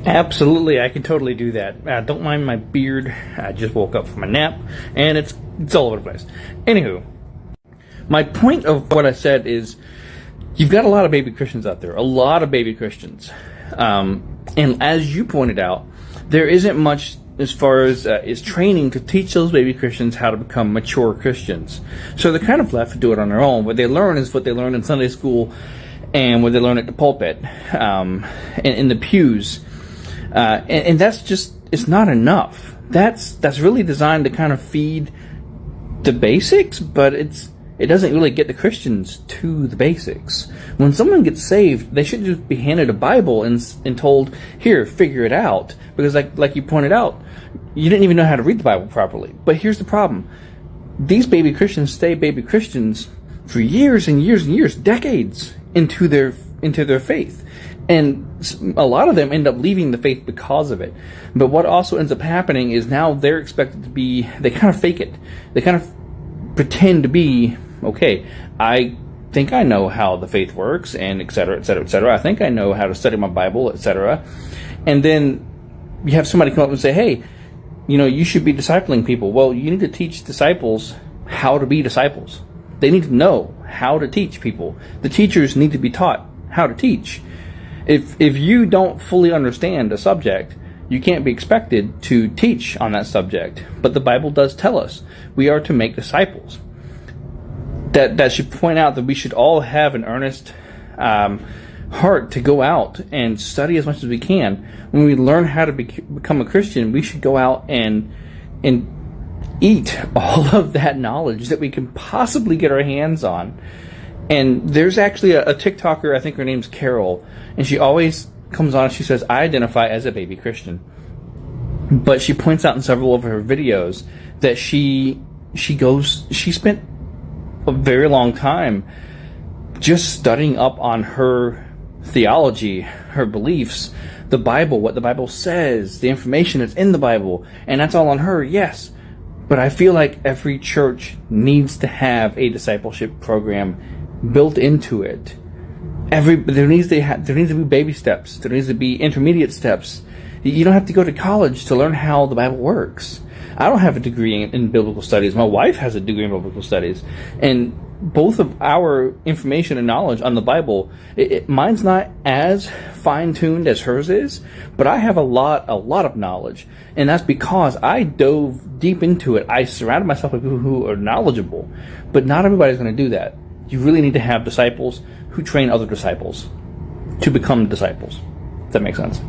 Absolutely, I can totally do that. Don't mind my beard. I just woke up from a nap, and it's all over the place. Anywho, my point of what I said is, you've got a lot of baby Christians out there, a lot of baby Christians, and as you pointed out, there isn't much as far as is training to teach those baby Christians how to become mature Christians. So they're kind of left to do it on their own. What they learn is what they learn in Sunday school and what they learn at the pulpit, and in the pews. And that's just, it's not enough. That's really designed to kind of feed the basics, but it doesn't really get the Christians to the basics. When someone gets saved, they shouldn't just be handed a Bible and told, here, figure it out. Because like you pointed out, you didn't even know how to read the Bible properly. But here's the problem. These baby Christians stay baby Christians for years and years and years, decades into their faith. And a lot of them end up leaving the faith because of it. But what also ends up happening is now they're expected to be, they kind of fake it. They kind of pretend to be, okay, I think I know how the faith works, and et cetera, et cetera, et cetera. I think I know how to study my Bible, et cetera. And then you have somebody come up and say, hey, you should be discipling people. Well, you need to teach disciples how to be disciples. They need to know how to teach people. The teachers need to be taught how to teach. If you don't fully understand a subject, you can't be expected to teach on that subject. But the Bible does tell us we are to make disciples. That should point out that we should all have an earnest heart to go out and study as much as we can. When we learn how to become a Christian, we should go out and eat all of that knowledge that we can possibly get our hands on. And there's actually a TikToker, I think her name's Carol, and she always comes on and she says, I identify as a baby Christian. But she points out in several of her videos that she spent a very long time just studying up on her theology, her beliefs, the Bible, what the Bible says, the information that's in the Bible, and that's all on her, yes. But I feel like every church needs to have a discipleship program built into it. There needs to be baby steps. There needs to be intermediate steps. You don't have to go to college to learn how the Bible works. I don't have a degree in biblical studies. My wife has a degree in biblical studies. And both of our information and knowledge on the Bible, mine's not as fine-tuned as hers is, but I have a lot of knowledge. And that's because I dove deep into it. I surrounded myself with people who are knowledgeable. But not everybody's going to do that. You really need to have disciples who train other disciples to become disciples. Does that make sense?